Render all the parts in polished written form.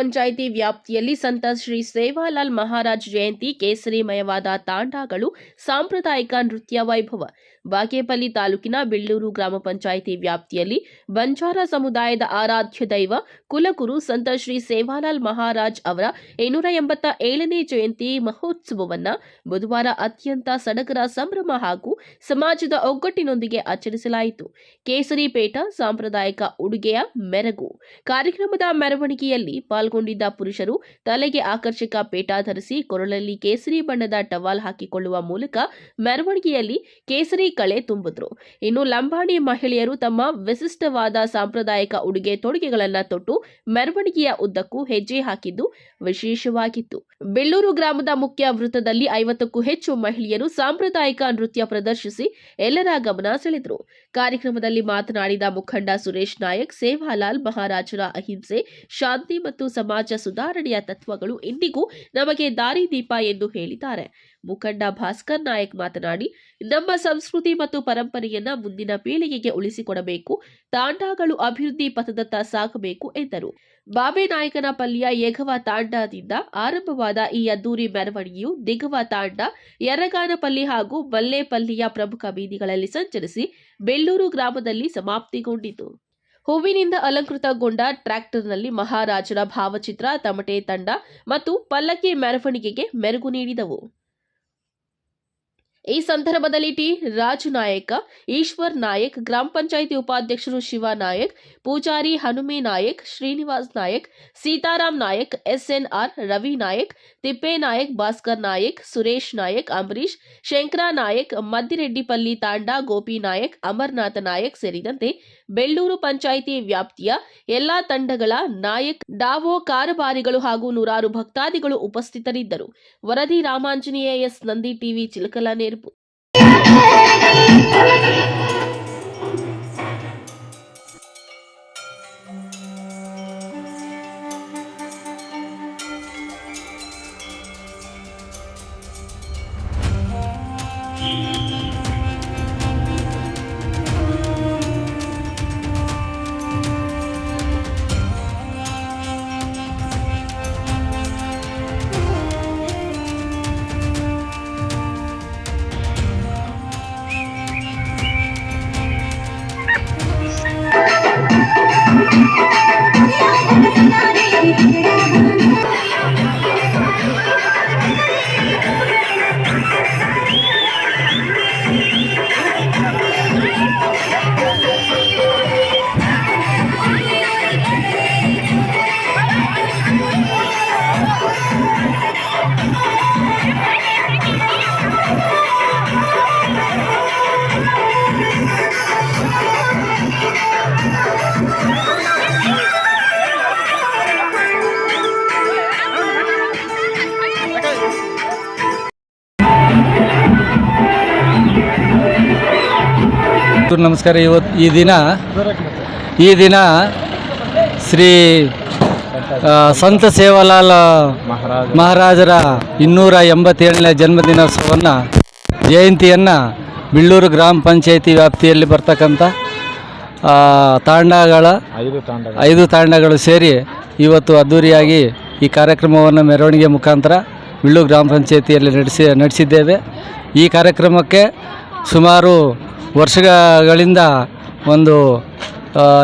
ಪಂಚಾಯಿತಿ ವ್ಯಾಪ್ತಿಯಲ್ಲಿ ಸಂತ ಶ್ರೀ ಸೇವಾಲಾಲ್ ಮಹಾರಾಜ್ ಜಯಂತಿ ಕೇಸರಿಮಯವಾದ ತಾಂಡಾಗಳು ಸಾಂಪ್ರದಾಯಿಕ ನೃತ್ಯ ವೈಭವ. ಬಾಗೇಪಲ್ಲಿ ತಾಲೂಕಿನ ಬಿಳ್ಳೂರು ಗ್ರಾಮ ಪಂಚಾಯಿತಿ ವ್ಯಾಪ್ತಿಯಲ್ಲಿ ಬಂಜಾರ ಸಮುದಾಯದ ಆರಾಧ್ಯ ದೈವ ಕುಲಗುರು ಸಂತ ಶ್ರೀ ಸೇವಾಲಾಲ್ ಮಹಾರಾಜ್ ಅವರ 287ನೇ ಜಯಂತಿ ಮಹೋತ್ಸವವನ್ನು ಬುಧವಾರ ಅತ್ಯಂತ ಸಡಗರ ಸಂಭ್ರಮ ಹಾಗೂ ಸಮಾಜದ ಒಗ್ಗಟ್ಟಿನೊಂದಿಗೆ ಆಚರಿಸಲಾಯಿತು. ಕೇಸರಿ ಪೇಟ ಸಾಂಪ್ರದಾಯಿಕ ಉಡುಗೆಯ ಮೆರಗು. ಕಾರ್ಯಕ್ರಮದ ಮೆರವಣಿಗೆಯಲ್ಲಿ ಪಾಲ್ಗೊಂಡಿದ್ದ ಪುರುಷರು ತಲೆಗೆ ಆಕರ್ಷಕ ಪೇಟ ಧರಿಸಿ ಕೊರಳಲ್ಲಿ ಕೇಸರಿ ಬಣ್ಣದ ಟವಾಲ್ ಹಾಕಿಕೊಳ್ಳುವ ಮೂಲಕ ಮೆರವಣಿಗೆಯಲ್ಲಿ ಕೇಸರಿ ಕಳೆ ತುಂಬಿದ್ರು. ಇನ್ನು ಲಂಬಾಣಿ ಮಹಿಳೆಯರು ತಮ್ಮ ವಿಶಿಷ್ಟವಾದ ಸಾಂಪ್ರದಾಯಿಕ ಉಡುಗೆ ತೊಡುಗೆಗಳನ್ನು ತೊಟ್ಟು ಮೆರವಣಿಗೆಯ ಉದ್ದಕ್ಕೂ ಹೆಜ್ಜೆ ಹಾಕಿದ್ದು ವಿಶೇಷವಾಗಿತ್ತು. ಬೆಳ್ಳೂರು ಗ್ರಾಮದ ಮುಖ್ಯ ವೃತ್ತದಲ್ಲಿ 50ಕ್ಕೂ ಹೆಚ್ಚು ಮಹಿಳೆಯರು ಸಾಂಪ್ರದಾಯಿಕ ನೃತ್ಯ ಪ್ರದರ್ಶಿಸಿ ಎಲ್ಲರ ಗಮನ ಸೆಳೆದರು. ಕಾರ್ಯಕ್ರಮದಲ್ಲಿ ಮಾತನಾಡಿದ ಮುಖಂಡ ಸುರೇಶ್ ನಾಯಕ್, ಸೇವಾಲಾಲ್ ಮಹಾರಾಜರ ಅಹಿಂಸೆ, ಶಾಂತಿ ಮತ್ತು ಸಮಾಜ ಸುಧಾರಣೆಯ ತತ್ವಗಳು ಇಂದಿಗೂ ನಮಗೆ ದಾರಿದೀಪ ಎಂದು ಹೇಳಿದ್ದಾರೆ. ಮುಖಂಡ ಭಾಸ್ಕರ್ ನಾಯಕ್ ಮಾತನಾಡಿ, ನಮ್ಮ ಸಂಸ್ಕೃತಿ ಮತ್ತು ಪರಂಪರೆಯನ್ನ ಮುಂದಿನ ಪೀಳಿಗೆಗೆ ಉಳಿಸಿಕೊಡಬೇಕು, ತಾಂಡಾಗಳು ಅಭಿವೃದ್ಧಿ ಪಥದತ್ತ ಸಾಗಬೇಕು ಎಂದರು. ಬಾಬೆನಾಯಕನಪಲ್ಲಿಯ ಯೇಗವ ತಾಂಡಾದಿಂದ ಆರಂಭವಾದ ಈ ಅದ್ದೂರಿ ಮೆರವಣಿಗೆಯು ದಿಗವ ತಾಂಡ, ಯರಗಾನಪಲ್ಲಿ ಹಾಗೂ ಮಲ್ಲೇಪಲ್ಲಿಯ ಪ್ರಮುಖ ಬೀದಿಗಳಲ್ಲಿ ಸಂಚರಿಸಿ ಬೆಳ್ಳೂರು ಗ್ರಾಮದಲ್ಲಿ ಸಮಾಪ್ತಿಗೊಂಡಿತು. ಹೂವಿನಿಂದ ಅಲಂಕೃತಗೊಂಡ ಟ್ರ್ಯಾಕ್ಟರ್ನಲ್ಲಿ ಮಹಾರಾಜರ ಭಾವಚಿತ್ರ, ತಮಟೆ ತಂಡ ಮತ್ತು ಪಲ್ಲಕ್ಕಿ ಮೆರವಣಿಗೆಗೆ ಮೆರುಗು ನೀಡಿದವು. ಈ ಸಂದರ್ಭದಲ್ಲಿ ಟಿ ರಾಜು ನಾಯಕ, ಈಶ್ವರ್ ನಾಯಕ್, ಗ್ರಾಮ ಪಂಚಾಯಿತಿ ಉಪಾಧ್ಯಕ್ಷರು ಶಿವ ನಾಯಕ್, ಪೂಜಾರಿ ಹನುಮೆ ನಾಯಕ್, ಶ್ರೀನಿವಾಸ್ ನಾಯಕ್, ಸೀತಾರಾಮ್ ನಾಯಕ್, ಎಸ್ಎನ್ಆರ್, ರವಿ ನಾಯಕ್, ತಿಪ್ಪೆ ನಾಯಕ್, ಭಾಸ್ಕರ್ ನಾಯಕ್, ಸುರೇಶ್ ನಾಯಕ್, ಅಂಬರೀಶ್, ಶಂಕರ ನಾಯಕ್, ಮದ್ದಿರೆಡ್ಡಿಪಲ್ಲಿ ತಾಂಡ, ಗೋಪಿ ನಾಯಕ್, ಅಮರನಾಥ ನಾಯಕ್ ಸೇರಿದಂತೆ ಬೆಳ್ಳೂರು ಪಂಚಾಯಿತಿ ವ್ಯಾಪ್ತಿಯ ಎಲ್ಲಾ ತಂಡಗಳ ನಾಯಕ್, ಡಾವೋ, ಕಾರಬಾರಿಗಳು ಹಾಗೂ ನೂರಾರು ಭಕ್ತಾದಿಗಳು ಉಪಸ್ಥಿತರಿದ್ದರು. ವರದಿ ರಾಮಾಂಜನೇಯ, ಎಸ್ ನಂದಿ, ಟಿವಿ ಚಿಲಕಲ ನೇರ್ಪು. ನಮಸ್ಕಾರ. ಈ ದಿನ ಶ್ರೀ ಸಂತ ಸೇವಾಲಾಲ್ ಮಹಾರಾಜರ 287ನೇ ಜನ್ಮದಿನೋತ್ಸವವನ್ನು ಜಯಂತಿಯನ್ನು ಬಿಳ್ಳೂರು ಗ್ರಾಮ ಪಂಚಾಯಿತಿ ವ್ಯಾಪ್ತಿಯಲ್ಲಿ ಬರ್ತಕ್ಕಂಥ ತಾಂಡಗಳ 5 ತಾಂಡಗಳು ಸೇರಿ ಇವತ್ತು ಅದ್ದೂರಿಯಾಗಿ ಈ ಕಾರ್ಯಕ್ರಮವನ್ನು ಮೆರವಣಿಗೆ ಮುಖಾಂತರ ಬಿಳ್ಳೂರು ಗ್ರಾಮ ಪಂಚಾಯಿತಿಯಲ್ಲಿ ನಡೆಸಿದ್ದೇವೆ. ಈ ಕಾರ್ಯಕ್ರಮಕ್ಕೆ ಸುಮಾರು ವರ್ಷಗಳಿಂದ ಒಂದು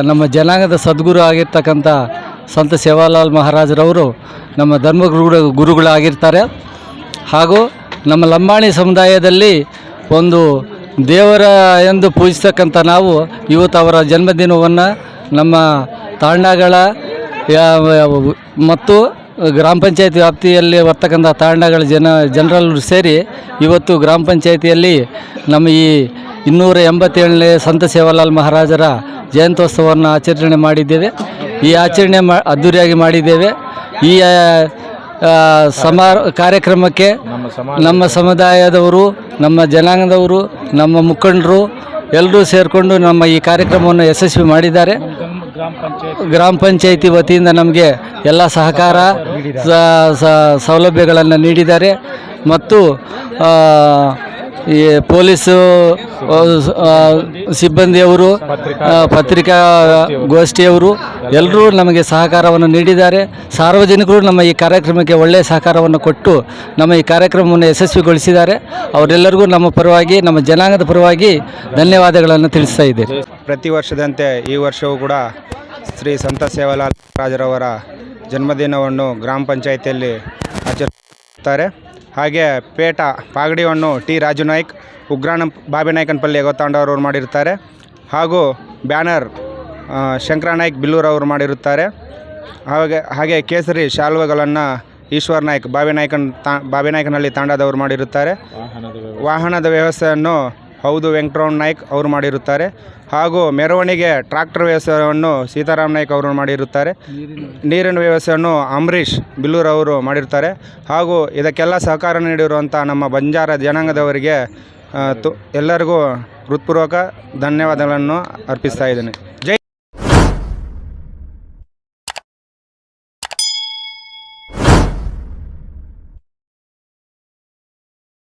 ನಮ್ಮ ಜನಾಂಗದ ಸದ್ಗುರು ಆಗಿರ್ತಕ್ಕಂಥ ಸಂತ ಸೇವಾಲಾಲ್ ಮಹಾರಾಜರವರು ನಮ್ಮ ಗುರುಗಳಾಗಿರ್ತಾರೆ. ಹಾಗೂ ನಮ್ಮ ಲಂಬಾಣಿ ಸಮುದಾಯದಲ್ಲಿ ಒಂದು ದೇವರ ಎಂದು ಪೂಜಿಸ್ತಕ್ಕಂಥ ನಾವು ಇವತ್ತು ಅವರ ಜನ್ಮದಿನವನ್ನು ನಮ್ಮ ತಾಂಡಗಳ ಮತ್ತು ಗ್ರಾಮ ಪಂಚಾಯತಿ ವ್ಯಾಪ್ತಿಯಲ್ಲಿ ಬರ್ತಕ್ಕಂಥ ತಾಂಡಗಳ ಜನರೆಲ್ಲರೂ ಸೇರಿ ಇವತ್ತು ಗ್ರಾಮ ಪಂಚಾಯಿತಿಯಲ್ಲಿ ನಮ್ಮ ಈ 287ನೇ ಸಂತ ಸೇವಾಲಾಲ್ ಮಹಾರಾಜರ ಜಯಂತ್ಯೋತ್ಸವವನ್ನು ಆಚರಣೆ ಮಾಡಿದ್ದೇವೆ. ಈ ಆಚರಣೆ ಅದ್ದೂರಿಯಾಗಿ ಮಾಡಿದ್ದೇವೆ. ಈ ಕಾರ್ಯಕ್ರಮಕ್ಕೆ ನಮ್ಮ ಸಮುದಾಯದವರು, ನಮ್ಮ ಜನಾಂಗದವರು, ನಮ್ಮ ಮುಖಂಡರು ಎಲ್ಲರೂ ಸೇರಿಕೊಂಡು ನಮ್ಮ ಈ ಕಾರ್ಯಕ್ರಮವನ್ನು ಯಶಸ್ವಿ ಮಾಡಿದ್ದಾರೆ. ಗ್ರಾಮ ಪಂಚಾಯಿತಿ ವತಿಯಿಂದ ನಮಗೆ ಎಲ್ಲ ಸಹಕಾರ ಸೌಲಭ್ಯಗಳನ್ನು ನೀಡಿದ್ದಾರೆ ಮತ್ತು ಈ ಪೊಲೀಸು ಸಿಬ್ಬಂದಿಯವರು, ಪತ್ರಿಕಾಗೋಷ್ಠಿಯವರು ಎಲ್ಲರೂ ನಮಗೆ ಸಹಕಾರವನ್ನು ನೀಡಿದ್ದಾರೆ. ಸಾರ್ವಜನಿಕರು ನಮ್ಮ ಈ ಕಾರ್ಯಕ್ರಮಕ್ಕೆ ಒಳ್ಳೆಯ ಸಹಕಾರವನ್ನು ಕೊಟ್ಟು ನಮ್ಮ ಈ ಕಾರ್ಯಕ್ರಮವನ್ನು ಯಶಸ್ವಿಗೊಳಿಸಿದ್ದಾರೆ. ಅವರೆಲ್ಲರಿಗೂ ನಮ್ಮ ಪರವಾಗಿ, ನಮ್ಮ ಜನಾಂಗದ ಪರವಾಗಿ ಧನ್ಯವಾದಗಳನ್ನು ತಿಳಿಸ್ತಾ ಇದ್ದೇನೆ. ಪ್ರತಿ ವರ್ಷದಂತೆ ಈ ವರ್ಷವೂ ಕೂಡ ಶ್ರೀ ಸಂತ ಸೇವಾಲಾಲ್ ಮಹಾರಾಜರವರ ಜನ್ಮದಿನವನ್ನು ಗ್ರಾಮ ಪಂಚಾಯಿತಿಯಲ್ಲಿ ಆಚರಿಸುತ್ತಾರೆ. ಹಾಗೆ ಪೇಟ ಪಾಗಡಿಯನ್ನು ಟಿ ರಾಜು ನಾಯ್ಕ್, ಉಗ್ರಾಣ ಬಾಬಿನಾಯ್ಕನಪಲ್ಲಿ ಗೊತ್ತಾಂಡವರು ಮಾಡಿರುತ್ತಾರೆ. ಹಾಗೂ ಬ್ಯಾನರ್ ಶಂಕರ ನಾಯ್ಕ್ ಬಿಲ್ಲೂರವರು ಮಾಡಿರುತ್ತಾರೆ. ಹಾಗೆ ಕೇಸರಿ ಶಾಲ್ವೆಗಳನ್ನು ಈಶ್ವರ್ ನಾಯ್ಕ್ ಬಾಬಿನಾಯ್ಕನಲ್ಲಿ ತಾಂಡದವರು ಮಾಡಿರುತ್ತಾರೆ. ವಾಹನದ ವ್ಯವಸ್ಥೆಯನ್ನು ಹೌದು ವೆಂಕಟರಮಣ ನಾಯ್ಕ್ ಅವರು ಮಾಡಿರುತ್ತಾರೆ. ಹಾಗೂ ಮೆರವಣಿಗೆ ಟ್ರಾಕ್ಟರ್ ವ್ಯವಸ್ಥೆಯನ್ನು ಸೀತಾರಾಮ್ ನಾಯ್ಕ್ ಅವರು ಮಾಡಿರುತ್ತಾರೆ. ನೀರಿನ ವ್ಯವಸ್ಥೆಯನ್ನು ಅಂಬರೀಷ್ ಬಿಲ್ಲೂರವರು ಮಾಡಿರ್ತಾರೆ. ಹಾಗೂ ಇದಕ್ಕೆಲ್ಲ ಸಹಕಾರ ನೀಡಿರುವಂಥ ನಮ್ಮ ಬಂಜಾರ ಜನಾಂಗದವರಿಗೆ ಎಲ್ಲರಿಗೂ ಹೃತ್ಪೂರ್ವಕ ಧನ್ಯವಾದಗಳನ್ನು ಅರ್ಪಿಸ್ತಾ ಇದ್ದೇನೆ. ಜೈ